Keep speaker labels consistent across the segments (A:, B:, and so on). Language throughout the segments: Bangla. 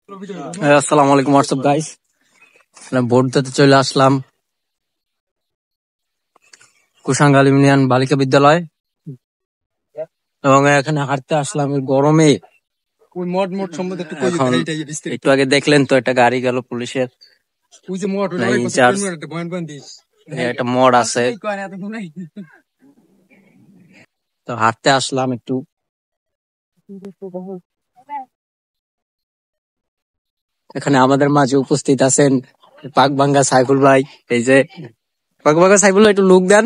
A: আসসালামু আলাইকুম হোয়াটসঅ্যাপ গাইস, ভোট দিতে চলে আসলাম কুশাঙ্গাল ইউনিয়ন বালিকা বিদ্যালয় এবং এখানে হাঁটতে আসলাম এই গরমে। এখন একটু আগে দেখলেন তো একটা গাড়ি গেল পুলিশের, ইনচার্জ একটা মোড় আছে, তো হাঁটতে আসলাম একটু। এখানে আমাদের মাঝে উপস্থিত আছেন পাকবাঙ্গা সাইফুল ভাই। এই যে পাকবাঙ্গা সাইফুল ভাই, একটু লুক দেন।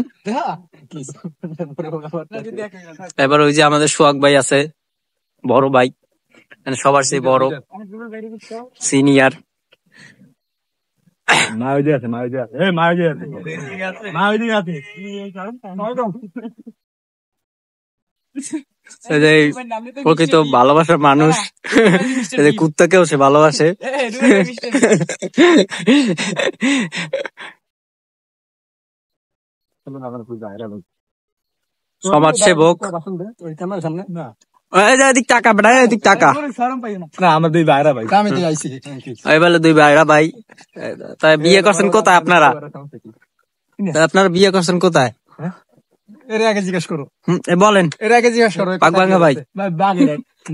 A: এবার ওই যে আমাদের সোহাগ ভাই আছে, বড় ভাই, মানে সবার চেয়ে বড় সিনিয়র। প্রকৃত ভালোবাসার মানুষ, কুত্তাকেও সে ভালোবাসে। সমাজ সেবক, এদিক টাকা বেড়া, এদিক টাকা আমার দুই ভাইরা ভাই, এবার দুই ভাইরা ভাই। তাই বিয়ে করছেন কোথায় আপনারা? আপনারা বিয়ে করছেন কোথায়?
B: এর আগে জিজ্ঞেস করো,
A: বলেন।
B: এর আগে জিজ্ঞেস করো
A: পাকবাঙ্গা ভাই,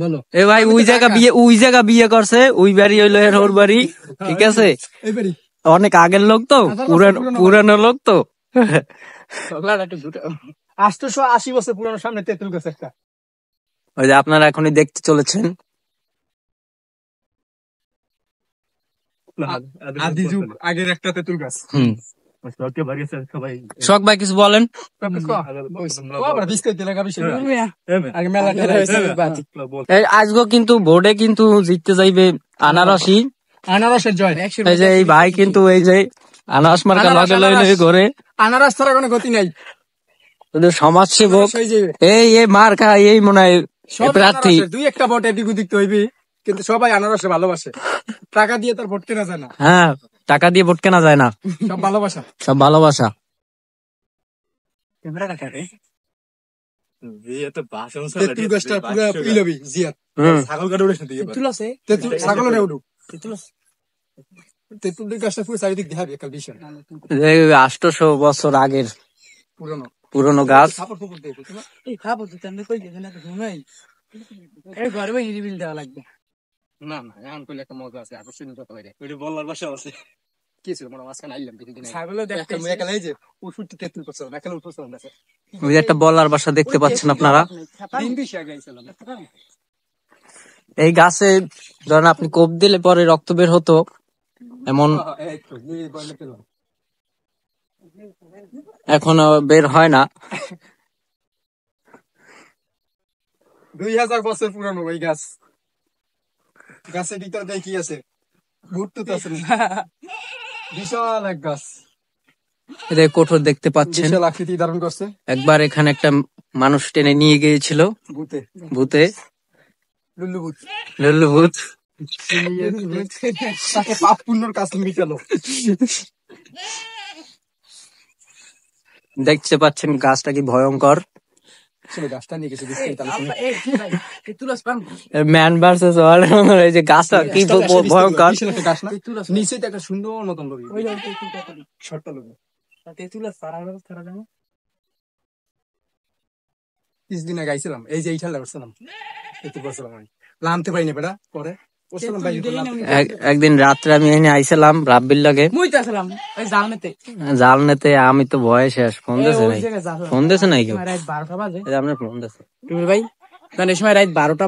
B: বলো।
A: এ ভাই ওই জায়গা বিয়ে করছে, ওই বাড়ি হইলো এর ওর বাড়ি, ঠিক আছে? অনেক আগের লোক তো, পুরানো লোক তো।
B: 880 বছর পুরানো সামনে তেঁতুল গাছ একটা।
A: ওই যে আপনারা এখনই দেখতে চলেছেন
B: আদি যুগ আগের একটা তেঁতুল গাছ।
A: শখ ভাই কিছু বলেন। আজকে কিন্তু ভোটে কিন্তু জিততে যাইবে আনারসি,
B: আনারসের জয়।
A: এই যে এই ভাই কিন্তু এই যে আনারস মার্কা লগে লইলে ঘরে,
B: আনারস ছাড়া কোনো গতি নাই।
A: সমাজ সেবক এই মার্কা, এই মনে হয় প্রার্থী।
B: দুই একটা ভোট এদিক ওদিক তো হইবে, কিন্তু সবাই আনারসে ভালোবাসে। টাকা দিয়ে তার ভোট কেনা যায় না।
A: হ্যাঁ, টাকা দিয়ে ভোট কেনা যায় না,
B: সব ভালোবাসা,
A: সব ভালোবাসা।
B: তেঁতুল গাছটা পুরা ইলবি জিয়াত। ছাগল গাড়ি উড়ে তেঁতুল আছে, ছাগল উড়ুক। তেঁতুল গাছটা পুরো চারিদিক দেখাবি একটা বিষয়।
A: 800 বছর আগের পুরনো গাছ।
B: না না, এখন কইলে একটা মজা আছে, আকর্ষণীয় কথা বাইরে ওইটা বলার ভাষা আছে। কি ছিল মনে মাঝখানে আইলাম দেখি ছাগল দেখতে একালে এই যে ওষুধটা তেঁতুল করছে না, একালে উঠছে না।
A: ওই যে একটা বলার ভাষা দেখতে পাচ্ছেন আপনারা। এই গাছে ধরেন আপনি কোপ দিলে পরে রক্ত বের হতো, এমন এখন বের হয় না।
B: 2000 বছর পুরানো ওই গাছ। গাছের ভিতরে দেখি আছে, ঘুরতে আছে বিশাল এক গাছ।
A: এদের কঠোর দেখতে পাচ্ছেন,
B: বিশাল আকৃতি ধারণ করছে।
A: একবার এখানে একটা মানুষ টেনে নিয়ে গিয়েছিল ভূতে, লুল্লু ভূত।
B: তাকে পাপ পুণ্যর কাজ মিটালো।
A: দেখতে পাচ্ছেন গাছটা কি ভয়ঙ্কর।
B: গাছটা নিয়ে গেছে
A: ম্যান ভার্সেস ওয়াইল্ড, এই যে গাছটা কি ভয়ঙ্কর।
B: নিচে একটা সুন্দর মতন লোক শর্টটা লোক কিছুদিন আগে আইছিলাম, এই যে এইটা লাগছিলাম, নামতে পারিনি বেটা। পরে
A: একদিন রাত্রে আমি এনে আইছিলাম রাব্বির লাগে জাল নেতে, আমি তো ভয়ে শেষ। ফোন দিয়েছে নাই কেউ, আপনার ফোন দিয়েছে ভাই, এই সময় রাত 12টা।